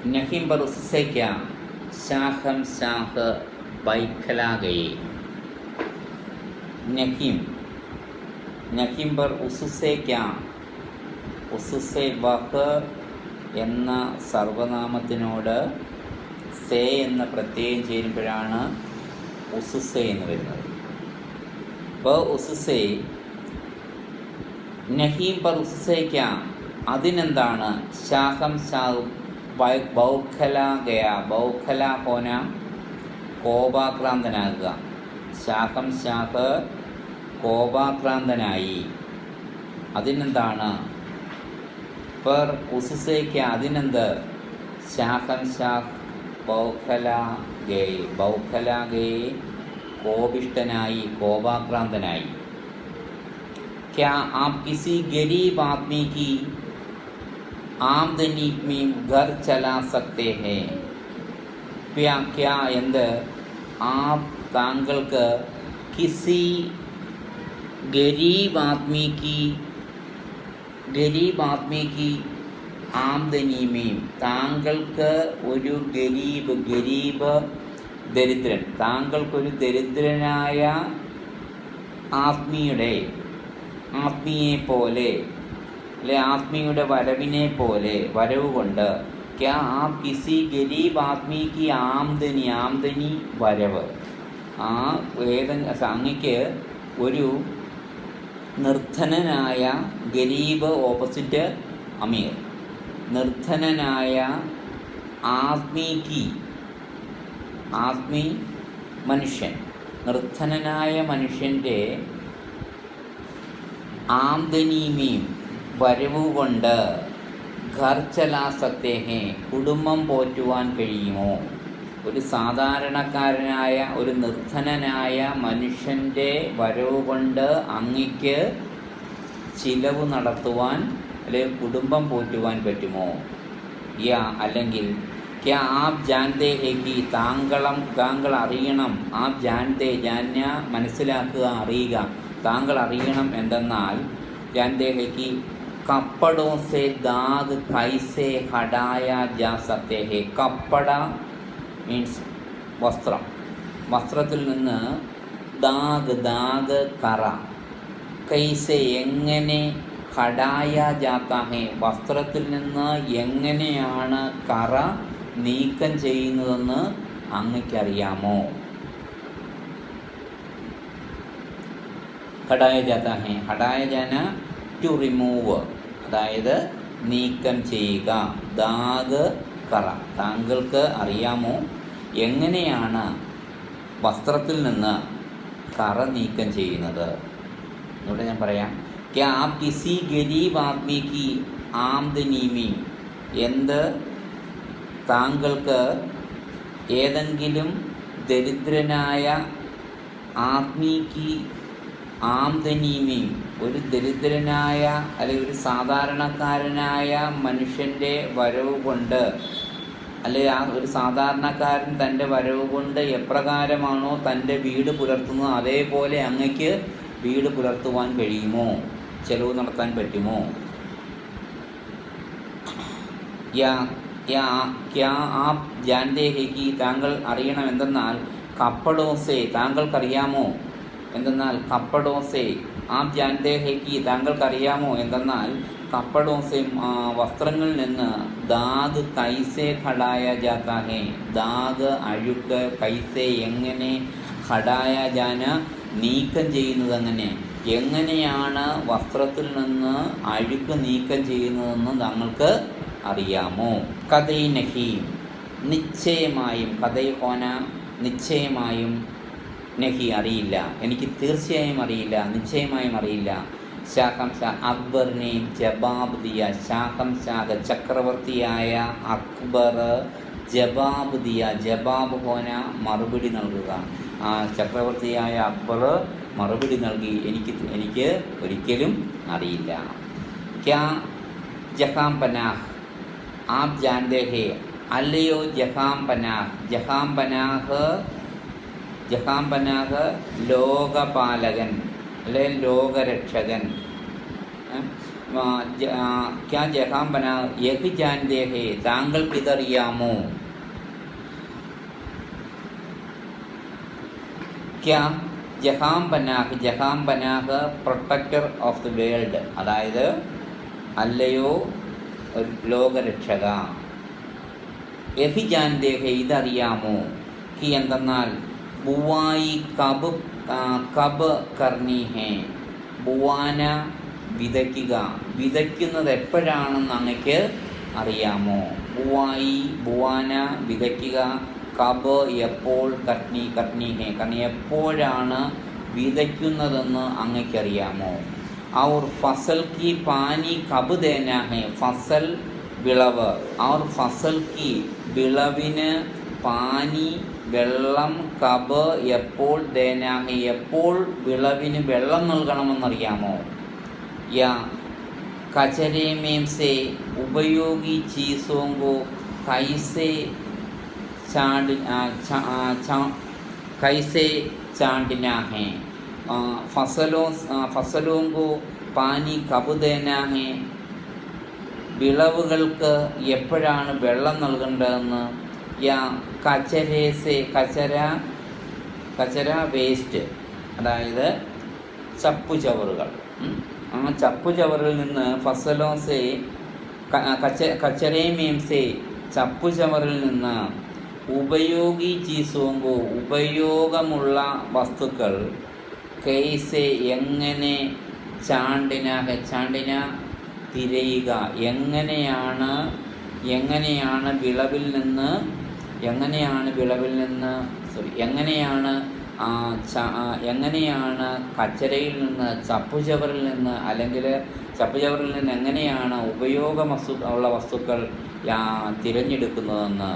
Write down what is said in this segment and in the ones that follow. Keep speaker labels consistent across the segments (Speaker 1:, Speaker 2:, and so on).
Speaker 1: नहीं पर उससे क्या शाखम शाख बൈखला गए नहीं नहीं पर उससे क्या उससे വഹ് എന്ന സർവനാമത്തിനോട് സേ എന്ന പ്രത്യയം ചേരുമ്പോഴാണ് ഉസുസെ എന്ന് വരുന്നത്. അപ്പോൾ ഉസുസെ നഹീം പർ ഉസുസേക്ക അതിനെന്താണ് ശാഖം ശാഖ് ബൗഖല ഗയ ബൗഖല ഹോന കോപാക്രാന്തനാകുക. ശാഖം ശാഖ് കോപാക്രാന്തനായി. അതിനെന്താണ് പർ ഉസുസേക്ക അതിനെന്ത് ശാഖം ശാഖ് ബൗഖല ഗയെ ബൗഖല ഗയെ കോപിഷ്ഠനായി കോപാക്രാന്തനായി. क्या आप किसी गरीब आदमी की आमदनी में घर चला सकते हैं? क्या എന്ത് आप താങ്കൾക്ക് किसी गरीब आदमी की ആംദനി മീം താങ്കൾക്ക് ഒരു ഗരീബ് ദരിദ്രൻ താങ്കൾക്കൊരു ദരിദ്രനായ ആത്മീയെ പോലെ അല്ലെ ആത്മീയുടെ വരവിനെ പോലെ വരവ് കൊണ്ട് ക്യാ ആപ് കിസി ഗരീബ് ആത്മീക്ക് ആംദനി വരവ് ആ അങ്ങയ്ക്ക് ഒരു നിർധനനായ ഗരീബ് ഓപ്പോസിറ്റ് അമീർ നിർധനനായ മനുഷ്യൻ നിർധനനായ മനുഷ്യൻ്റെ ആംദനിമീം വരവുകൊണ്ട് ഘർ ചലാ സക്തേ ഹേ കുടുംബം പോറ്റുവാൻ കഴിയുമോ? ഒരു സാധാരണക്കാരനായ ഒരു നിർധനനായ മനുഷ്യൻ്റെ വരവ് കൊണ്ട് അങ്ങയ്ക്ക് ചിലവ് നടത്തുവാൻ അല്ലെങ്കിൽ കുടുംബം പോറ്റുവാൻ പറ്റുമോ? യാ അല്ലെങ്കിൽ ക്യാ ആപ് ജാൻതേ ഹേ കി താങ്കൾ അറിയണം. ആപ് ജാൻതേ ജാന്യ മനസ്സിലാക്കുക അറിയുക താങ്കൾ അറിയണം എന്തെന്നാൽ ജാൻതേ ഹേ കി കപ്പടോ സെ ദാഗ് കൈസെ ഹടായ ജാ സക്തേ ഹേ. കപ്പട മീൻസ് വസ്ത്രത്തിൽ നിന്ന് ദാഗ് കറ കൈസെ എങ്ങനെ ഹടായ ജാത്താ ഹേ വസ്ത്രത്തിൽ നിന്ന് എങ്ങനെയാണ് കറ നീക്കം ചെയ്യുന്നതെന്ന് അങ്ങയ്ക്കറിയാമോ? ഹടായ ജാത്താ ഹേ ഹടായ ജാന ടു റിമൂവ് അതായത് നീക്കം ചെയ്യുക. ദാഗ് കറ താങ്കൾക്ക് അറിയാമോ എങ്ങനെയാണ് വസ്ത്രത്തിൽ നിന്ന് കറ നീക്കം ചെയ്യുന്നത്? ഇവിടെ ഞാൻ പറയാം. ക്യാ ആപ് കിസി ഗരീബ് ആദ്മി കി ആംദനി മീ എന്ത് താങ്കൾക്ക് ഏതെങ്കിലും ദരിദ്രനായ ആദ്മിക്ക് ആംദനി ഒരു ദരിദ്രനായ അല്ലെങ്കിൽ ഒരു സാധാരണക്കാരനായ മനുഷ്യൻ്റെ വരവ് കൊണ്ട് അല്ലെങ്കിൽ ആ ഒരു സാധാരണക്കാരൻ തൻ്റെ വരവ് കൊണ്ട് എപ്രകാരമാണോ തൻ്റെ വീട് പുലർത്തുന്നത് അതേപോലെ അങ്ങയ്ക്ക് വീട് പുലർത്തുവാൻ കഴിയുമോ? ചെലവ് നടത്താൻ പറ്റുമോ? ക്യാ ആപ് ജാൻതേ ഹേ കി താങ്കൾ അറിയണം എന്തെന്നാൽ കപ്പടോസെ താങ്കൾക്കറിയാമോ എന്തെന്നാൽ കപ്പടോസെ ആപ് ജാൻതേ ഹേ കി താങ്കൾക്കറിയാമോ എന്തെന്നാൽ കപ്പടോസെ വസ്ത്രങ്ങളിൽ നിന്ന് ദാഗ് കൈസെ ഖടായ ജാത്താ ഹേ ദാഗ് അഴുക്ക് കൈസെ എങ്ങനെ ഖടായ ജാന നീക്കം ചെയ്യുന്നത് എങ്ങനെയാണ് വസ്ത്രത്തിൽ നിന്ന് അഴുക്ക് നീക്കം ചെയ്യുന്നതെന്ന് താങ്കൾക്ക് അറിയാമോ? കഥൈ നഹീം നിശ്ചയമായും കഥൈ ഹോന നിശ്ചയമായും നഹി അറിയില്ല എനിക്ക് തീർച്ചയായും അറിയില്ല നിശ്ചയമായും അറിയില്ല. ശാഖം ഷാ അക്ബറിനെ ജവാബ് ദിയ ശാഖം ഷാഖ ചക്രവർത്തിയായ അക്ബർ ജവാബ് ദിയ ജവാബ് ഹോന മറുപടി നൽകുക. ആ ചക്രവർത്തിയായ അക്ബർ മറുപടി നൽകി എനിക്ക് ഒരിക്കലും അറിയില്ല. ക്യാ ജഹാം പനാഹ് ആപ് ജാൻതേ ഹേ അല്ലയോ ജഹാം പനാഹ് ലോകപാലകൻ അല്ലെ ലോകരക്ഷകൻ ക്യാ ജഹാം ബനാ യഹ് ജാൻതേ ഹേ, താങ്കൾക്ക് ഇതറിയാമോ? ക്യാ ജഹാം ബനാഹ്, ജഹാം ബനാഹ് പ്രൊട്ടക്ടർ ഓഫ് ദി വേൾഡ്, അതായത് അല്ലയോ ലോകരക്ഷക. യഹ് ജാൻതേ ഹേ, ഇതറിയാമോ? കി എന്തെന്നാൽ ബുവായി കബ് കബ് കർണി ഹേ, ബുവാന വിതയ്ക്കുക, വിതയ്ക്കുന്നത് എപ്പോഴാണെന്ന് അങ്ങക്ക് അറിയാമോ? ബുവായി ബുവാന വിതയ്ക്കുക, കബ് എപ്പോൾ, കർണി കർണി ഹേ കർണി എപ്പോഴാണ് വിതയ്ക്കുന്നതെന്ന് അങ്ങക്കറിയാമോ? ഔർ ഫസൽ കി പാനി കബ് ദേനാ ഹേ, ഫസൽ വിളവ്, ഔർ ഫസൽ കി വിളവിന്, പാനി വെള്ളം, കബ് എപ്പോൾ, ദേനാ ഹേ എപ്പോൾ വിളവിന് വെള്ളം നൽകണമെന്നറിയാമോ? യാ കചരെ മേം സെ ഉപയോഗി ചീസോं को कैसे कैसे छांटना है, ഫസലോं को പാനി കബ് ദേനാ ഹേ, വിളവുകൾക്ക് എപ്പോഴാണ് വെള്ളം നൽകേണ്ടതെന്ന്. യാ കചരേസെ, കചര വേസ്റ്റ്, അതായത് ചപ്പുചവറുകൾ, ആ ചപ്പുചവറിൽ നിന്ന്, ഫസലോസെ കച്ചരേ മേംസെ ചപ്പുചവറിൽ നിന്ന്, ഉപയോഗി ചീസോങ്കോ ഉപയോഗമുള്ള വസ്തുക്കൾ, കൈസെ എങ്ങനെ, ചാണ്ടിന ചാണ്ടിന തിരയുക, എങ്ങനെയാണ് വിളവിൽ നിന്ന് എങ്ങനെയാണ് കച്ചരയിൽ നിന്ന്, ചപ്പുചവറിൽ നിന്ന്, അല്ലെങ്കിൽ ചപ്പുചവറിൽ നിന്ന് എങ്ങനെയാണ് ഉള്ള വസ്തുക്കൾ തിരഞ്ഞെടുക്കുന്നതെന്ന്.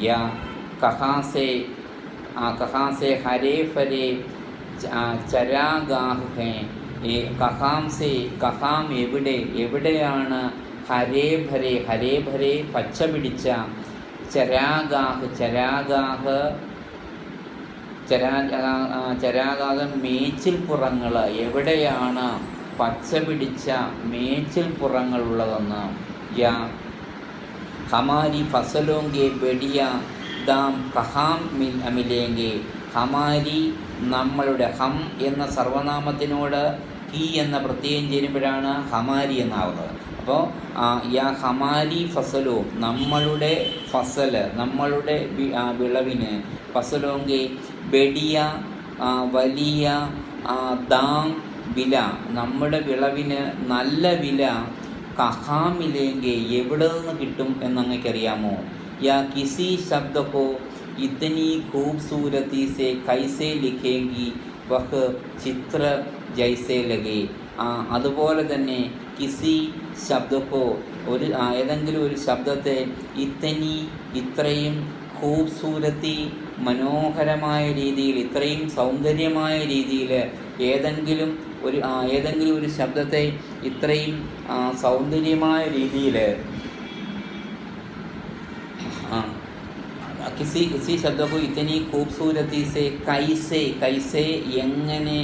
Speaker 1: യാ കഹാസെ ഹരേ ഫരേ ചരാഗാഹ് ഹേ, കഹാം എവിടെയാണ്, ഹരേ ഭരേ പച്ച പിടിച്ച, ചരാഗാഹ് മേച്ചിൽപ്പുറങ്ങൾ, എവിടെയാണ് പച്ച പിടിച്ച മേച്ചിൽപ്പുറങ്ങളുള്ളതെന്ന്. യാ ഹമാരി ഫസലോങ്കെ ബെഡിയ ദാം കഹാം മിലേങ്കെ, ഹമാരി നമ്മളുടെ, ഹം എന്ന സർവനാമത്തിനോട് കി എന്ന പ്രത്യയം ചേരുമ്പോഴാണ് ഹമാരി എന്നാവുന്നത്. അപ്പോൾ യാ ഹമാരി ഫസലോ, നമ്മളുടെ ഫസല്, നമ്മളുടെ വിളവിന്, ഫസലോങ്കെ ബെഡിയ വലിയ, ദാം വില, നമ്മുടെ വിളവിന് നല്ല വില, കഹാമിലെങ്കെ എവിടെ നിന്ന് കിട്ടും എന്നങ്ങൾക്കറിയാമോ? യാ കിസി ശബ്ദക്കോ ഇത്തനി ഖൂബ്സൂരത്തി സെ കൈസെ ലിഖേങ്കി വഹ് ചിത്ര ജൈസെ ലഗേ. അതുപോലെ തന്നെ കിസി ശബ്ദക്കോ ഏതെങ്കിലും ഒരു ശബ്ദത്തെ, ഇത്തനി ഇത്രയും, ഖൂബ്സൂരത്തി മനോഹരമായ രീതിയിൽ, ഇത്രയും സൗന്ദര്യമായ രീതിയിൽ, ഏതെങ്കിലും ഒരു ശബ്ദത്തെ ഇത്രയും സൗന്ദര്യമായ രീതിയിൽ കിസി ശബ്ദക്കോ ഇത്തനി ഖൂബ്സൂരത്തി സെ കൈസെ എങ്ങനെ,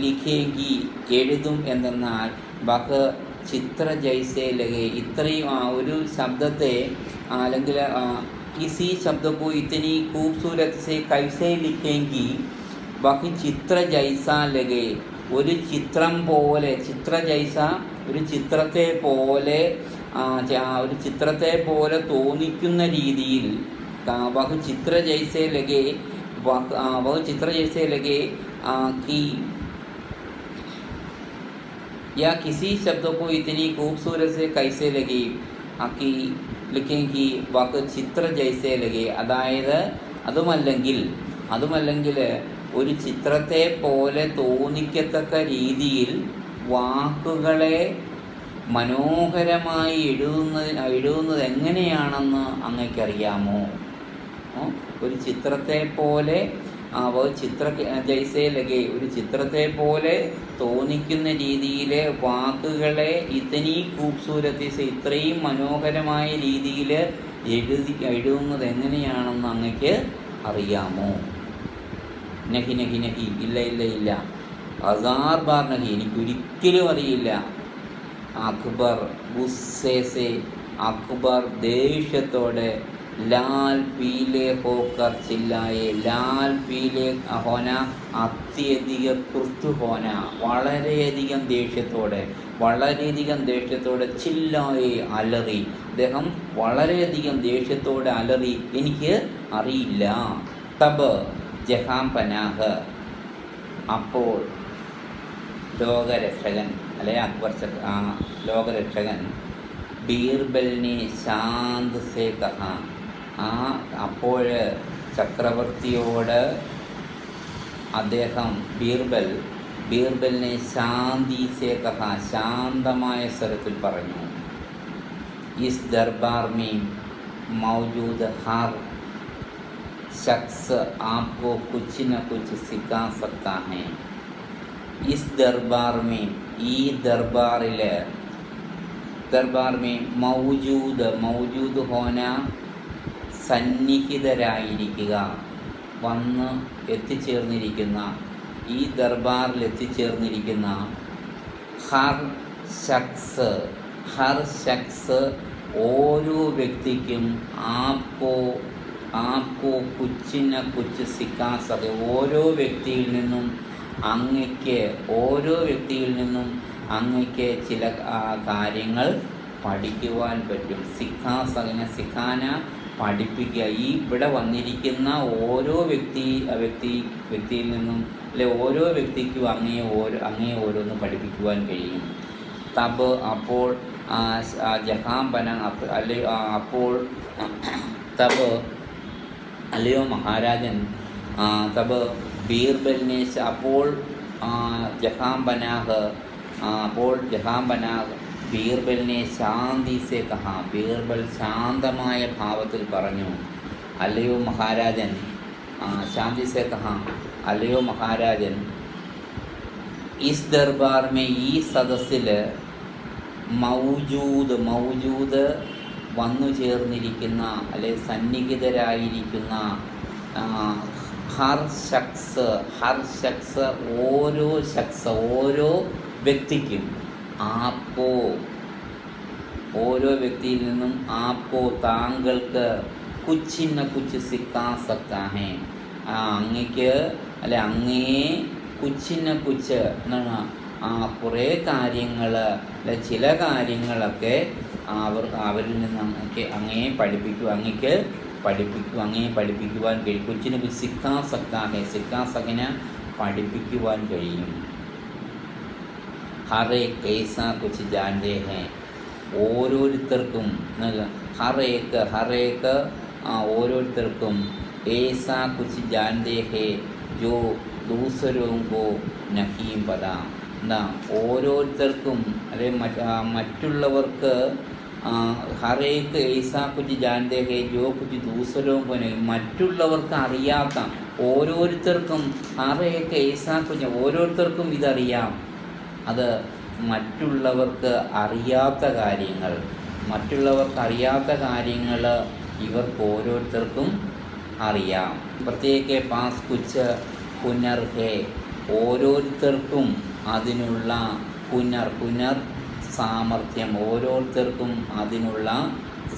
Speaker 1: ലിഖേങ്കി എഴുതും എന്തെന്നാൽ, ബഹ് ചിത്ര ജൈസെ ലഗേ, ഇത്രയും ഒരു ശബ്ദത്തെ, അല്ലെങ്കിൽ കിസി ശബ്ദക്കോ ഇത്തനി ഖൂബ്സൂരത്തി സെ കൈസെ ലിഖേങ്കി ബഹ് ചിത്ര ജൈസ ലഗേ, ഒരു ചിത്രം പോലെ, ചിത്ര ജൈസ ഒരു ചിത്രത്തെ പോലെ തോന്നിക്കുന്ന രീതിയിൽ, വഹ് ചിത്ര ജൈസെ ലഗേ कि या किसी शब्द को इतनी खूबसूरत से कैसे लगी कि लिखें कि वाक ചിത്ര ജൈസെ ലഗേ, അതായത് അതുമല്ലെങ്കിൽ ഒരു ചിത്രത്തെ പോലെ തോന്നിക്കത്തക്ക രീതിയിൽ വാക്കുകളെ മനോഹരമായി എഴുതുന്നത് എങ്ങനെയാണെന്ന് അങ്ങേക്കറിയാമോ? ഒരു ചിത്രത്തെ പോലെ, ചിത്ര ജൈസെ ലഗേ, ഒരു ചിത്രത്തെ പോലെ തോന്നിക്കുന്ന രീതിയിൽ വാക്കുകളെ ഇത്തനി ഖൂബ്സൂരത്തി സെ, ഇത്രയും മനോഹരമായ രീതിയിൽ എഴുതുന്നത് എങ്ങനെയാണെന്ന് അങ്ങക്ക് അറിയാമോ? നഹി ഇല്ല, ഹസാർ ബാർ നഹി, എനിക്കൊരിക്കലും അറിയില്ല. അക്ബർ ഗുസ്സേ സെ, അക്ബർ ദേഷ്യത്തോടെ ലാൽ പീലെ ഹോക്കർ ചില്ലായെ, ലാൽ പീലെ ഹോന അത്യധിക ക്രുത്തു ഹോന, വളരെയധികം ദേഷ്യത്തോടെ ചില്ലായെ അലറി, അദ്ദേഹം വളരെയധികം ദേഷ്യത്തോടെ അലറി, എനിക്ക് അറിയില്ല. തബ് ജഹാം പനാഹ്, അപ്പോൾ ലോകരക്ഷകൻ അല്ലെ അക്ബർ ലോകരക്ഷകൻ ബീർബലിനെ ശാന്ത് സേ കഹ, അപ്പോൾ ചക്രവർത്തിയോട് അദ്ദേഹം ബീർബലിനെ ശാന്തി സേ കഹ, ശാന്തമായ സ്വരത്തിൽ പറഞ്ഞു. ഇസ് ദർബാർ മേ മൗജൂദ് ഹർ ശഖ്സ് ആപ്കോ കുച്ച് ന കുച്ച് സിഖാ സക്താ ഹൈ. ഇസ് ദർബാർ മേ, ഈ ദർബാറിൽ മൗജൂദ് ഹോന സന്നിഹിതരായിരിക്കുക, വന്ന് എത്തിച്ചേർന്നിരിക്കുന്ന, ഈ ദർബാറിൽ എത്തിച്ചേർന്നിരിക്കുന്ന ഹർ ശഖ്സ് ഓരോ വ്യക്തിക്കും ആപ്കോ കുച്ച് ന കുച്ച് സിഖാ സകെ, ഓരോ വ്യക്തിയിൽ നിന്നും അങ്ങയ്ക്ക് ചില കാര്യങ്ങൾ പഠിക്കുവാൻ പറ്റും. സിഖാന പഠിപ്പിക്കുക. ഈ ഇവിടെ വന്നിരിക്കുന്ന ഓരോ വ്യക്തിയിൽ നിന്നും അല്ലെ ഓരോ വ്യക്തിക്കും അങ്ങയെ ഓരോന്ന് പഠിപ്പിക്കുവാൻ കഴിയും. തബ് അപ്പോൾ ജഹാംബന അപ്പോൾ തബ് അല്ലയോ മഹാരാജൻ, തബ് ബീർബലിനെ അപ്പോൾ ജഹാംബനാഹ് ബീർബലിനെ ശാന്തി സെ കഹ, ബീർബൽ ശാന്തമായ ഭാവത്തിൽ പറഞ്ഞു, അല്ലയോ മഹാരാജൻ, ശാന്തി സെ കഹ, അല്ലയോ മഹാരാജൻ, ഇസ് ദർബാർ മേ, ഈ സദസ്സിൽ മൗജൂദ് വന്നു ചേർന്നിരിക്കുന്ന അല്ലെ സന്നിഹിതരായിരിക്കുന്ന ഹർ ശഖ്സ് ഓരോ വ്യക്തിക്കും ഓരോ വ്യക്തിയിൽ നിന്നും താങ്കൾക്ക് കുച്ച് ന കുച്ച് സിഖാ സക്താ ഹൈ, അങ്ങയ്ക്ക് അല്ലെ അങ്ങയെ കുച്ച് ന കുച്ച് എന്നാണ് കുറേ കാര്യങ്ങൾ അല്ലെ ചില കാര്യങ്ങളൊക്കെ അവരിൽ നിന്ന് അങ്ങയെ അങ്ങയെ പഠിപ്പിക്കുവാൻ കഴിയും. കുച്ചിന് സിഖാ സക്താ ഹൈ, സിഖാ സഖിന് പഠിപ്പിക്കുവാൻ കഴിയും. ഹറേക്ക് ഏസാ കുച്ച് ജാൻതേ ഹൈ, ഓരോരുത്തർക്കും ഹറേക്ക് ഓരോരുത്തർക്കും ഏസാ കുച്ച് ജാൻതേ ഹൈ ജോ ദൂസരോം കോ നഹീം പതാ, ഓരോരുത്തർക്കും അല്ലെ മറ്റുള്ളവർക്ക് ഹറേക്ക് ഏസാ കുച്ച് ജാൻതേ ഹൈ ജോ കുച്ച് ദൂസരോം കോ നഹീം, മറ്റുള്ളവർക്ക് അറിയാത്ത ഓരോരുത്തർക്കും ഹറേക്ക് ഏസാ കുച്ച്, ഓരോരുത്തർക്കും ഇതറിയാം. അത് മറ്റുള്ളവർക്ക് അറിയാത്ത കാര്യങ്ങൾ ഇവർക്ക് ഓരോരുത്തർക്കും അറിയാം. പ്രത്യേക പാസ് കുച്ച് ഹുനർ ഹേ, ഓരോരുത്തർക്കും അതിനുള്ള ഹുനർ സാമർഥ്യം, ഓരോരുത്തർക്കും അതിനുള്ള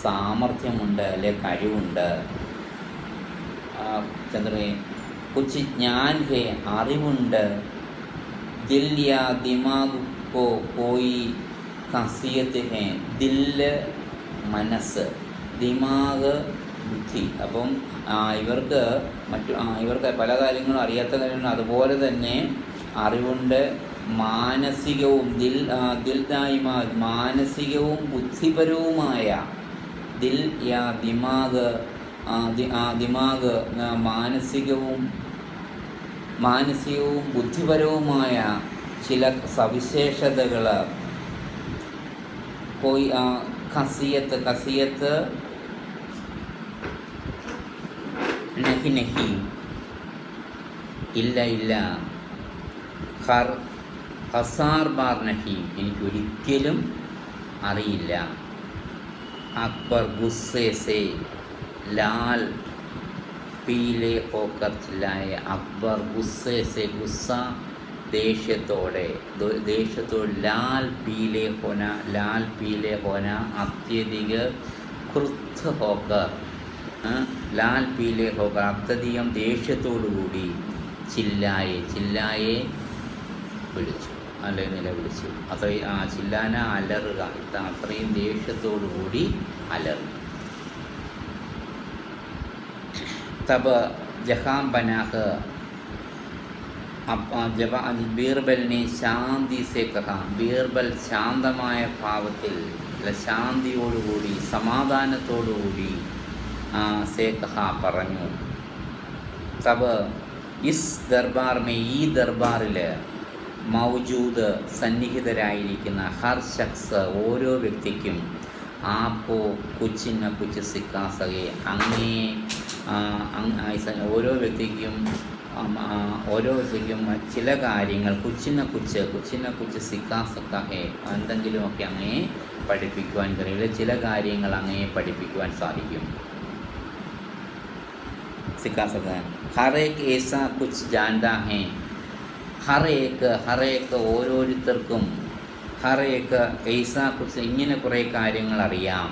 Speaker 1: സാമർഥ്യമുണ്ട് അല്ലെ കഴിവുണ്ട്. ചന്ദ്രേ കുച്ച് ജ്ഞാൻ ഹേ, അറിവുണ്ട്. ദിൽ യാ ദിമാഗ് കോ കോയി ഖാസിയത്ത് ഹേ, ദില്ല് മനസ്സ്, ദിമാഗ് ബുദ്ധി. അപ്പം ഇവർക്ക് പല കാര്യങ്ങളും അറിയാത്ത കാര്യങ്ങൾ, അതുപോലെ തന്നെ അറിവുണ്ട്. മാനസികവും മാനസികവും ബുദ്ധിപരവുമായ ദിൽ യാ ദിമാഗ് മാനസികവും ബുദ്ധിപരവുമായ ചില സവിശേഷതകൾ ഖസിയത്ത് നഹി ഇല്ല ഹസാർ ബാർ നഹി, എനിക്കൊരിക്കലും അറിയില്ല. അക്ബർ ഗുസ്സേ സേ ലാൽ പീലെ ഹോക്കർ ചില്ലായ, അക്ബർ ഗുസ്സേ സേ, ഗുസ്സ ദേഷ്യത്തോടെ ലാൽ പീലെ ഹോന അത്യധിക ക്രുദ്ധ ഹോക്കർ ലാൽ പീലെ ഹോക്കർ അത്യധികം ദേഷ്യത്തോടുകൂടി ചില്ലായെ വിളിച്ചു, അല്ലെ നിലവിളിച്ചു. അത്രയും ചില്ലാന അലറുക, അത്രയും ദേഷ്യത്തോടു കൂടി അലറി. തബ് ജഹാം ബനാഹ് ബീർബലിനെ ശാന്തി സേ കഹ, ബീർബൽ ശാന്തമായ ഭാവത്തിൽ ശാന്തിയോടുകൂടി സമാധാനത്തോടുകൂടി സേ കഹ പറഞ്ഞു. തബ് ഇസ് ദർബാർമേ, ഈ ദർബാറിൽ മൗജൂദ് സന്നിഹിതരായിരിക്കുന്ന ഹർ ശഖ്സ് ഓരോ വ്യക്തിക്കും ആപ്പോ കുച്ചിന്ന കുച്ച് സിക്കാ സകെ, ഓരോ വ്യക്തിക്കും ചില കാര്യങ്ങൾ കുച്ചിന്ന കുച്ച് സിക്കാ സക്കേ, എന്തെങ്കിലുമൊക്കെ അങ്ങയെ പഠിപ്പിക്കുവാൻ കഴിയില്ല, ചില കാര്യങ്ങൾ അങ്ങയെ പഠിപ്പിക്കുവാൻ സാധിക്കും. സിക്കാ സക്ക ഹറേക്ക് ഏസാ കുച്ച് ജാൻതാ ഹേ, ഹറേക്ക് ഓരോരുത്തർക്കും ഹറേക്ക് ഏസാ കുച്ച് ഇങ്ങനെ കുറേ കാര്യങ്ങൾ അറിയാം.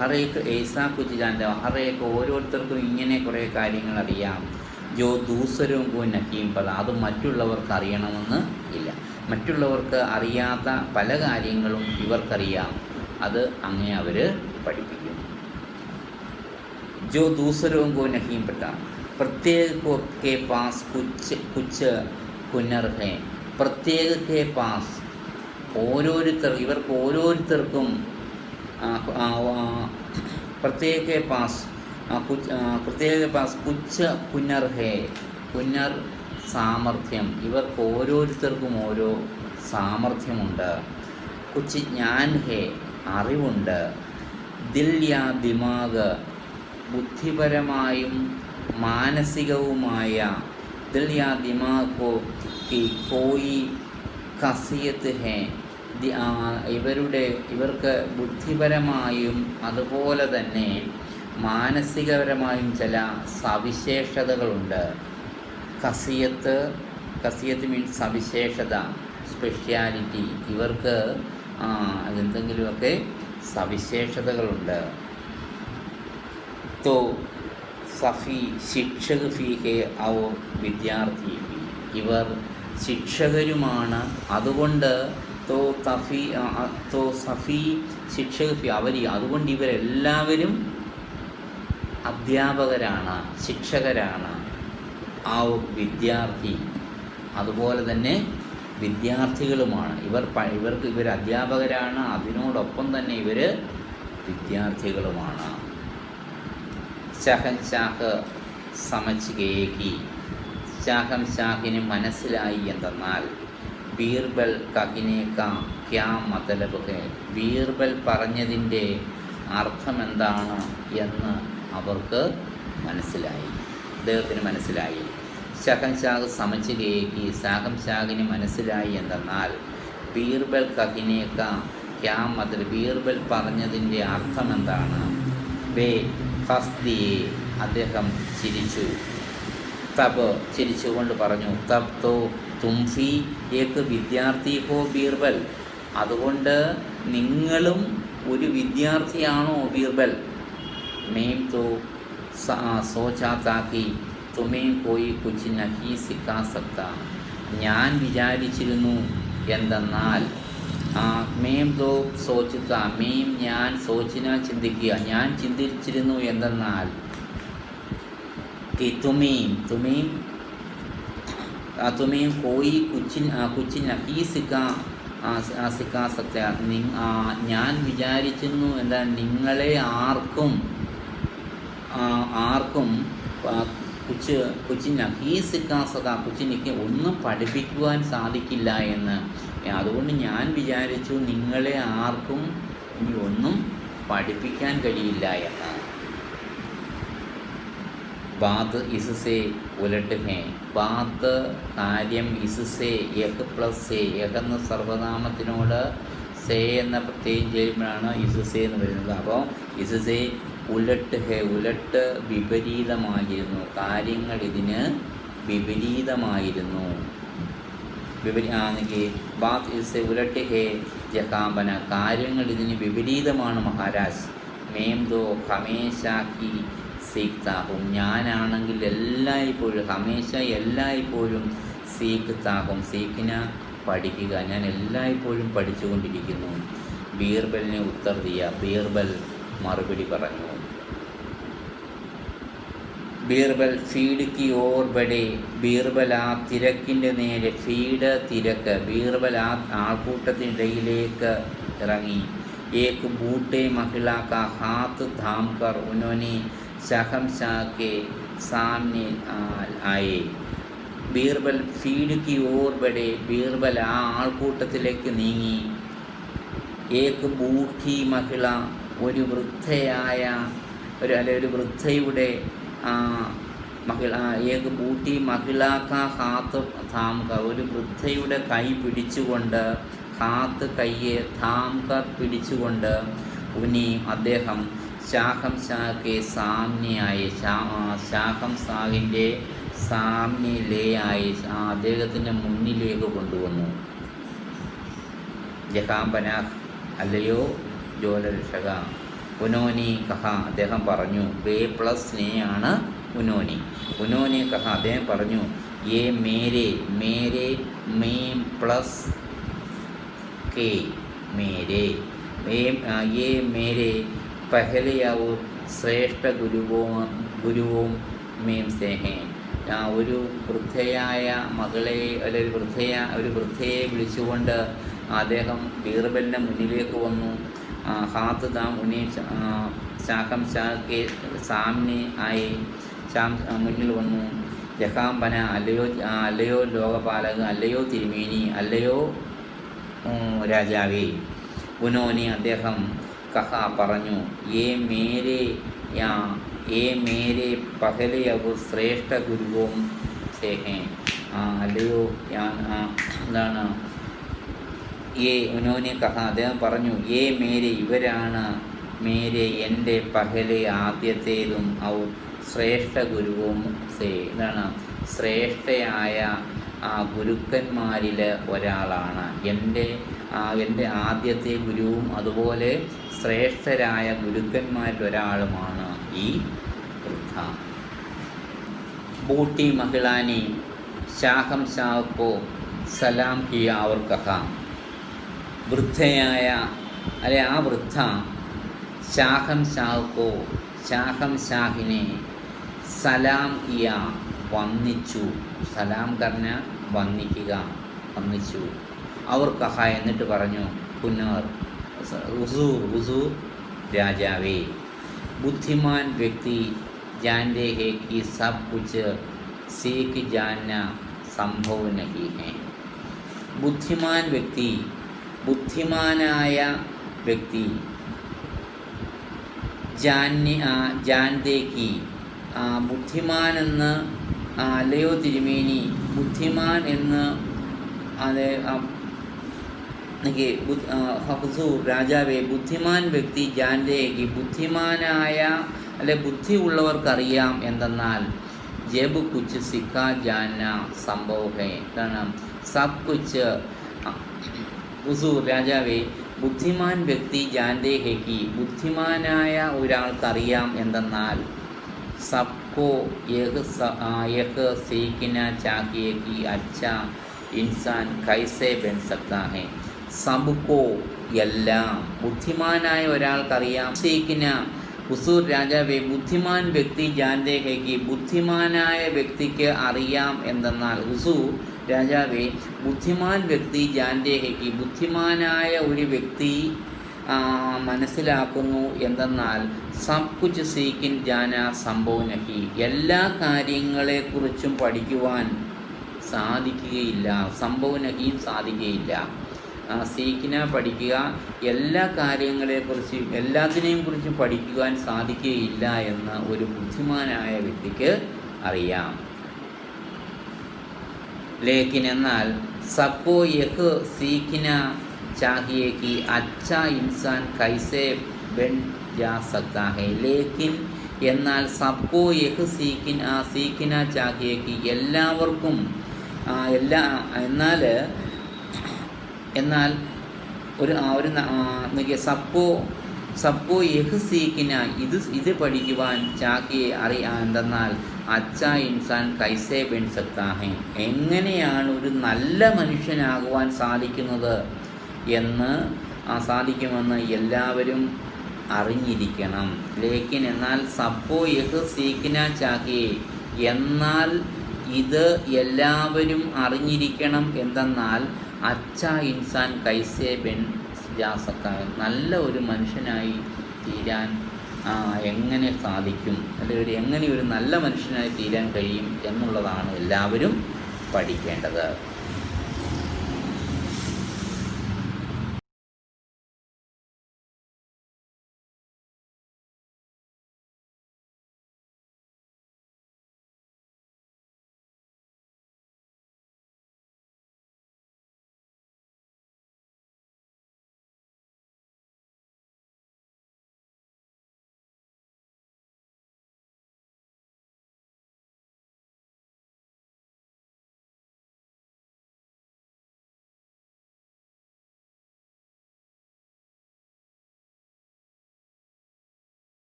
Speaker 1: ഹറേക്ക് ഏസാ കുച്ച് ജാൻതാ, ഹറേക്ക് ഓരോരുത്തർക്കും ഇങ്ങനെ കുറേ കാര്യങ്ങൾ അറിയാം. ജോ ദൂസരവും കോ നഹീം പല, അത് മറ്റുള്ളവർക്ക് അറിയണമെന്ന് ഇല്ല. മറ്റുള്ളവർക്ക് അറിയാത്ത പല കാര്യങ്ങളും ഇവർക്കറിയാം, അത് അങ്ങനെ അവർ പഠിപ്പിക്കും. जो दूसरों को नहीं पता, प्रत्येक के पास कुछ हुनर है, प्रत्येक के पास ഇവർക്ക് ഓരോരുത്തർക്കും प्रत्येक के पास कुछ हुनर है, हुनർ സാമർഥ്യം, ഇവർക്ക് ഓരോരുത്തർക്കും ഓരോ സാമർഥ്യമുണ്ട്. കുച്ച് ജ്ഞാൻ ഹേ, അറിവുണ്ട്. ദിൽ യാ ദിമാഗ്, ബുദ്ധിപരമായും മാനസികവുമായ ദിൽ യാ ദിമാഗോ കി കോയി ഖസിയത്ത് ഹേ, ഇവർക്ക് ബുദ്ധിപരമായും അതുപോലെ തന്നെ മാനസികപരമായും ചില സവിശേഷതകളുണ്ട്. ഖസിയത്ത് മീൻസ് സവിശേഷത, സ്പെഷ്യാലിറ്റി, ഇവർക്ക് എന്തെങ്കിലുമൊക്കെ സവിശേഷതകളുണ്ട്. तो സഫി ശിക്ഷക് ഫി ഹെ ഔർ വിദ്യാർത്ഥി ഫി, ഇവർ ശിക്ഷകരുമാണ്, അതുകൊണ്ട് സഫി ശിക്ഷക് ഫി അതുകൊണ്ട് ഇവരെല്ലാവരും അധ്യാപകരാണ്, ശിക്ഷകരാണ്. വിദ്യാർത്ഥി അതുപോലെ തന്നെ വിദ്യാർത്ഥികളുമാണ്. ഇവർ അധ്യാപകരാണ്, അതിനോടൊപ്പം തന്നെ ഇവർ വിദ്യാർത്ഥികളുമാണ്. ഷഹൻഷാഹ് സമച്ച് ഗേകി, ഷാഹിന് മനസ്സിലായി എന്തെന്നാൽ ബീർബൽ കഹിനേക്കാ ക്യാ മതലബ് ഹെ, ബീർബൽ പറഞ്ഞതിൻ്റെ അർത്ഥമെന്താണ് എന്ന് അവർക്ക് മനസ്സിലായി, അദ്ദേഹത്തിന് മനസ്സിലായി. ഷഹൻഷാഹ് സമച്ച് ഗേകി, ഷാഹിന് മനസ്സിലായി എന്തെന്നാൽ ബീർബൽ കഹിനേക്കാ ക്യാ മതലബ്, ബീർബൽ പറഞ്ഞതിൻ്റെ അർത്ഥമെന്താണ്. വേ ഹസ്തിയെ, അദ്ദേഹം ചിരിച്ചു. തബ് ചിരിച്ചുകൊണ്ട് പറഞ്ഞു, തബ് തോ തുംഫി ഏക്ക് വിദ്യാർത്ഥി ഹോ ബീർബൽ, അതുകൊണ്ട് നിങ്ങളും ഒരു വിദ്യാർത്ഥിയാണോ ബീർബൽ. മേം തോ സോചാതാക്കി തുമേം കോയി കുച്ച് നഹി സിക്കാ സക്ത, ഞാൻ വിചാരിച്ചിരുന്നു എന്തെന്നാൽ മേം തോ സോച്ചുക, മേം ഞാൻ, സോച്ചിന ചിന്തിക്കുക, ഞാൻ ചിന്തിച്ചിരുന്നു എന്തെന്നാൽ തുമേം കോയി കുച്ച് നഹി സിക്കാ സക്ത, ഞാൻ വിചാരിച്ചിരുന്നു എന്താ, നിങ്ങളെ ആർക്കും കുച്ച് നഹി സിക്കാ സക്ത, കുച്ചിനിക്ക് ഒന്നും പഠിപ്പിക്കുവാൻ സാധിക്കില്ല എന്ന്. അതുകൊണ്ട് ഞാൻ വിചാരിച്ചു നിങ്ങളെ ആർക്കും ഇനി ഒന്നും പഠിപ്പിക്കാൻ കഴിയില്ല എന്ന്. ബാത് ഇസ്സേ ഉലട്ട് ഹേ, ബാത് കാര്യം, ഇസ്സേ യഹ് പ്ലസ് സേ, യഹ് എന്ന സർവനാമത്തിനോട് സേ എന്ന പ്രത്യേകം ചെയ്യുമ്പോഴാണ് ഇസ്സേ എന്ന് വരുന്നത്. അപ്പോൾ ഇസ്സേ ഉലട്ട് ഹേ, ഉലട്ട് വിപരീതമായിരുന്നു, കാര്യങ്ങൾ ഇതിന് വിപരീതമായിരുന്നു. ബാത് ഇസ് ഉലട്ട് ഹേ ജഹാബന, കാര്യങ്ങൾ ഇതിന് വിപരീതമാണ് മഹാരാജ്. മേം ദോ ഹമേശാക്കി സീക്താഹും, ഞാനാണെങ്കിൽ എല്ലായ്പ്പോഴും, ഹമേശ എല്ലായ്പ്പോഴും സീക്താഹും, സീക്കിന പഠിക്കുക, ഞാൻ എല്ലായ്പ്പോഴും പഠിച്ചുകൊണ്ടിരിക്കുന്നു. ബീർബലിനെ ഉത്തർ ദിയ, ബീർബൽ മറുപടി പറഞ്ഞു. ബീർബൽ ഫീഡ് കി ഓർ ബഡേ, ബീർബൽ ആ തിരക്കിൻ്റെ നേരെ, ഫീഡ് തിരക്ക്, ബീർബൽ ആ ആൾക്കൂട്ടത്തിനിടയിലേക്ക് ഇറങ്ങി. ഏക് ബൂട്ടെ മഹിള കാ ഹാത്ത് ഥാം കർ ഉन्होंने शहंशाह के सामने आए. ബീർബൽ ഫീഡ് കി ഓർ ബഡേ, ബീർബൽ ആ ആൾക്കൂട്ടത്തിലേക്ക് നീങ്ങി. ഏക് ബൂഠി മഹിള, ഒരു വൃദ്ധയായ ഒരു വൃദ്ധയുടെ മഹിള, ഏക് ബൂട്ടി മഹിളാക്ക ഹാത്ത് ഥാംകർ, ഒരു വൃദ്ധയുടെ കൈ പിടിച്ചുകൊണ്ട്, ഹാത്ത് കയ്യെ ഥാംകർ പിടിച്ചുകൊണ്ട്, ഉനി അദ്ദേഹം ശാഹംശാഹെ സാമ്യയായി, ശാഹംശാഹിൻ്റെ സാമ്യയിലെയായി, അദ്ദേഹത്തിൻ്റെ മുന്നിലേക്ക് കൊണ്ടുവന്നു. ജഹാംബനാഹ്, അല്ലയോ ജ്യോലരക്ഷക, ഉനോനി കഹ, അദ്ദേഹം പറഞ്ഞു. ബേ പ്ലസ് നേ ആണ് ഉനോനി. ഉനോനി കഹ, അദ്ദേഹം പറഞ്ഞു. യേ മേരെ, മേരെ മേം പ്ലസ് കെ, മേരെ യേ മേരെ പഹലെ ഔർ ശ്രേഷ്ഠ ഗുരുവും മേം സേ ഹേ. ഒരു വൃദ്ധയായ മകളെ, അല്ലെങ്കിൽ ഒരു വൃദ്ധയെ വിളിച്ചുകൊണ്ട് അദ്ദേഹം ബീർബലിൻ്റെ മുന്നിലേക്ക് വന്നു. ഹാത്ത് ദാം ഉനി ശാഹംശാഹെ സാമ്നെ ആയി, മുന്നിൽ വന്നു. ജഹാംബന, അല്ലയോ ലോകപാലക, അല്ലയോ തിരുമേനി, അല്ലയോ രാജാവേ. ഉനോനി, അദ്ദേഹം കഹ പറഞ്ഞു. യേ മേരെ പഹലെ അവർ ശ്രേഷ്ഠ ഗുരുവും സേഹേ, അല്ലയോ എന്താണ് യേ ഉനോനെ കഹ, അദ്ദേഹം പറഞ്ഞു. യേ മേരെ, ഇവരാണ്, മേരെ എൻ്റെ, പഹലെ ആദ്യത്തേതും, ഔർ ശ്രേഷ്ഠ ഗുരുവും സേ, എന്താണ് ശ്രേഷ്ഠയായ ഗുരുക്കന്മാരിൽ ഒരാളാണ്. എൻ്റെ ആദ്യത്തെ ഗുരുവും അതുപോലെ ശ്രേഷ്ഠരായ ഗുരുക്കന്മാരിൽ ഒരാളുമാണ് ഈ വൃദ്ധ. ബൂട്ടി മഹിളാനെ ശാഹംശാഹ്കോ സലാം കിയ അവർ കഹ, വൃദ്ധയായ ആ വൃദ്ധ ശാഹംശാഹിനെ സലാം കിയ, വന്ദിച്ചു. സലാം കർണ, വന്ദിക്കുക, വന്ദിച്ചു. അവർ കഹ, എന്നിട്ട് പറഞ്ഞു. പുനർ ഹുസൂർ രാജാവേ. ബുദ്ധിമാൻ വ്യക്തി ജാൻതേ ഹേ കി സബ് കുച്ച് സീഖ് ജാന്ന സംഭവ നഹി ഹേ. ബുദ്ധിമാനായ വ്യക്തി ജാൻതേക്ക്, ബുദ്ധിമാനെന്ന്, അല്ലയോ തിരുമേനി, ബുദ്ധിമാൻ എന്ന്, അതെ ഹുസൂർ രാജാവേ, ബുദ്ധിമാൻ വ്യക്തി ജാൻതേക്ക്, ബുദ്ധിമാനായ ബുദ്ധി ഉള്ളവർക്കറിയാം എന്തെന്നാൽ, ജബ് കുച്ച് സിക്കാ ജാന്ന സംഭവ ഹേ, കാരണം സബ് കുച്ച്. ഹുസൂർ രാജാവേ, ബുദ്ധിമാൻ വ്യക്തി ജാൻതേ ഹേ കി, ബുദ്ധിമാനായ ഒരാൾക്കറിയാം എന്തെന്നാൽ, സബ്കോ യഹ് സീഖ്ന ചാഹിയെ കി അച്ഛാ ഇൻസാൻ കൈസേ ബൻ സക്താ ഹേ. സബ്കോ, എല്ലാം, ബുദ്ധിമാനായ ഒരാൾക്കറിയാം. സീഖ്ന, ഹുസൂർ രാജാവേ, ബുദ്ധിമാൻ വ്യക്തി ജാൻതേ ഹേ കി, ബുദ്ധിമാനായ വ്യക്തിക്ക് അറിയാം എന്തെന്നാൽ. ഹുസൂർ രാജാവേ, ബുദ്ധിമാൻ വ്യക്തി ജാൻതേ ഹേ കി, ബുദ്ധിമാനായ ഒരു വ്യക്തി മനസ്സിലാക്കുന്നു എന്തെന്നാൽ, സബ് കുച്ച് സീഖിൻ ജാന സംഭവ നഹി, എല്ലാ കാര്യങ്ങളെക്കുറിച്ചും പഠിക്കുവാൻ സാധിക്കുകയില്ല. സംഭവ നഹിയും സാധിക്കുകയില്ല. സീഖിന പഠിക്കുക, എല്ലാ കാര്യങ്ങളെക്കുറിച്ചും എല്ലാത്തിനെയും കുറിച്ച് പഠിക്കുവാൻ സാധിക്കുകയില്ല എന്ന് ഒരു ബുദ്ധിമാനായ വ്യക്തിക്ക് അറിയാം. ലേക്കിൻ, എന്നാൽ സബ്കോ യഹ് സീഖ്ന चाहिए कि अच्छा इंसान कैसे बन जा सकता है. लेकिन എന്നാൽ സബ്കോ യഹ് സീക്കിന ചാഹിയേക്ക് എല്ലാവർക്കും എന്നാൽ എന്നാൽ ഒരു സബ്കോ യഹ് സീക്കിന ഇത് പഠിക്കുവാൻ ചാഹിയെ എന്തെന്നാൽ അച്ഛാ ഇൻസാൻ കൈസേ ബൻ സക്താ ഹൈ, എങ്ങനെയാണ് ഒരു നല്ല മനുഷ്യനാകുവാൻ സാധിക്കുന്നത് സാധിക്കുമെന്ന് എല്ലാവരും അറിഞ്ഞിരിക്കണം. ലേക്കിൻ എന്നാൽ സബ്കോ യഹ് സീക്കിന ചാഹിയെ, എന്നാൽ ഇത് എല്ലാവരും അറിഞ്ഞിരിക്കണം എന്തെന്നാൽ അച്ഛാ ഇൻസാൻ കൈസേ ബൻ ജാ സക്താ ഹൈ, നല്ല ഒരു മനുഷ്യനായി തീരാൻ എങ്ങനെ സാധിക്കും, അല്ലെങ്കിൽ എങ്ങനെ ഒരു നല്ല മനുഷ്യനായി തീരാൻ കഴിയും എന്നുള്ളതാണ് എല്ലാവരും പഠിക്കേണ്ടത്.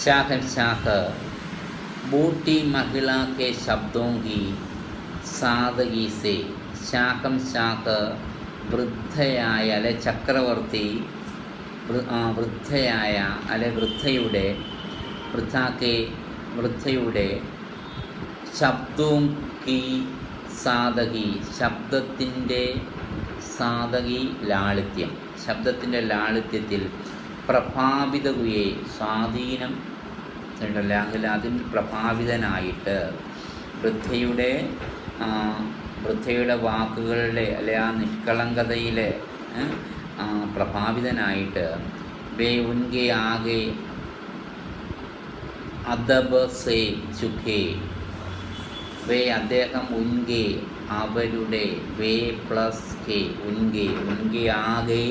Speaker 1: शाहनशाह बूटी महिला के शब्दों की सादगी से शाഹൻഷാഹ് വൃദ്ധയായ അല്ലെ ചക്രവർത്തി വൃദ്ധയായ അല്ലെ വൃദ്ധയുടെ ശബ്ദവും കി സാദകി ശബ്ദത്തിൻ്റെ സാദകി ലാളിത്യം ശബ്ദത്തിൻ്റെ ലാളിത്യത്തിൽ പ്രഭാവിതകുയെ സ്വാധീനം അതിൽ പ്രഭാവിതനായിട്ട് വൃദ്ധയുടെ വാക്കുകളുടെ അല്ലെ ആ നിഷ്കളങ്കതയിലെ പ്രഭാവിതനായിട്ട് വേ ഉൻകെ ആകെ അദബ് സേ ചുക്കേ വേ അദ്ദേഹം ഉൻകെ അവരുടെ വേ പ്ലസ് കെ ഉൻകെ ആകെ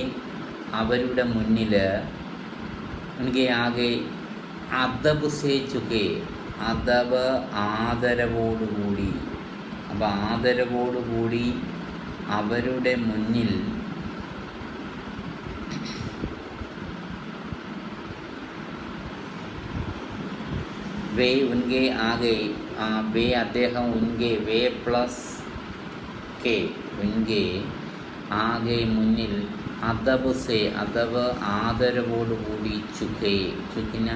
Speaker 1: അവരുടെ മുന്നിൽ ഉൻകെ ആകെ അദബ് സേ ചുക്കേ അദബ് ആദരവോടുകൂടി അപ്പോൾ ആദരവോടുകൂടി അവരുടെ മുന്നിൽ വേ ഉൻകെ ആകെ വേ അദ്ദേഹം ഉൻകെ വേ പ്ലസ് കെ ഉൻകെ ആകെ മുന്നിൽ അദബ് സേ അദബ് ആദരവോടുകൂടി ചുക്കിന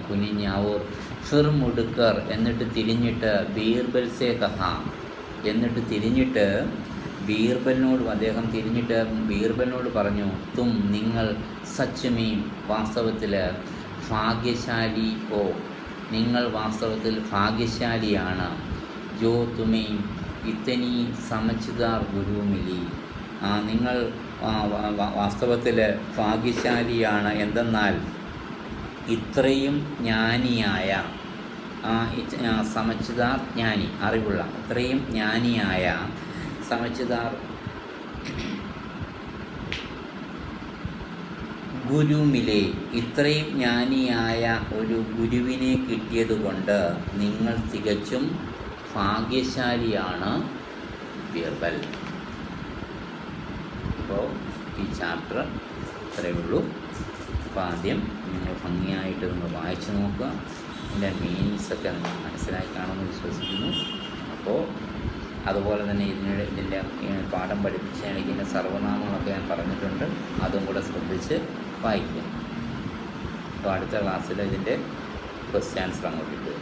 Speaker 1: കുനിഞ്ഞ ഓർ ഫിർ മുടുക്കർ എന്നിട്ട് തിരിഞ്ഞിട്ട് ബീർബൽ സേ കഹ എന്നിട്ട് തിരിഞ്ഞിട്ട് ബീർബലിനോട് പറഞ്ഞു തും നിങ്ങൾ സച്ച്മീം വാസ്തവത്തിൽ ഭാഗ്യശാലി ഹോ നിങ്ങൾ വാസ്തവത്തിൽ ഭാഗ്യശാലിയാണ് ജോ തുമേം ഇത്തനി സമച്ച്ദാർ ഗുരു മിലി നിങ്ങൾ വാസ്തവത്തിൽ ഭാഗ്യശാലിയാണ് എന്തെന്നാൽ ഇത്രയും ജ്ഞാനിയായ സമച്ച്ദാർ ജ്ഞാനി അറിവുള്ള ഇത്രയും ജ്ഞാനിയായ സമച്ച്ദാർ ഗുരുമിലെ ഇത്രയും ജ്ഞാനിയായ ഒരു ഗുരുവിനെ കിട്ടിയതുകൊണ്ട് നിങ്ങൾ തികച്ചും ഭാഗ്യശാലിയാണ് ബീർബൽ. അപ്പോൾ ഈ ചാപ്റ്റർ ഇത്രയേ ഉള്ളൂ. അപ്പോൾ ആദ്യം നിങ്ങൾ ഭംഗിയായിട്ട് നിങ്ങൾ വായിച്ചു നോക്കുക. ഇതിൻ്റെ മീനിങ്സൊക്കെ നിങ്ങൾ മനസ്സിലായി കാണുമെന്ന് വിശ്വസിക്കുന്നു. അപ്പോൾ അതുപോലെ തന്നെ ഇതിൻ്റെ പാഠം പഠിപ്പിച്ചതിന് ഇതിൻ്റെ സർവ്വനാമങ്ങളൊക്കെ ഞാൻ പറഞ്ഞിട്ടുണ്ട്. അതും കൂടെ ശ്രദ്ധിച്ച് വായിക്കുക. അപ്പോൾ അടുത്ത ക്ലാസ്സിൽ ഇതിൻ്റെ ക്വസ്റ്റ്യൻ ആൻസർ അങ്ങോട്ട് ഇട്ട്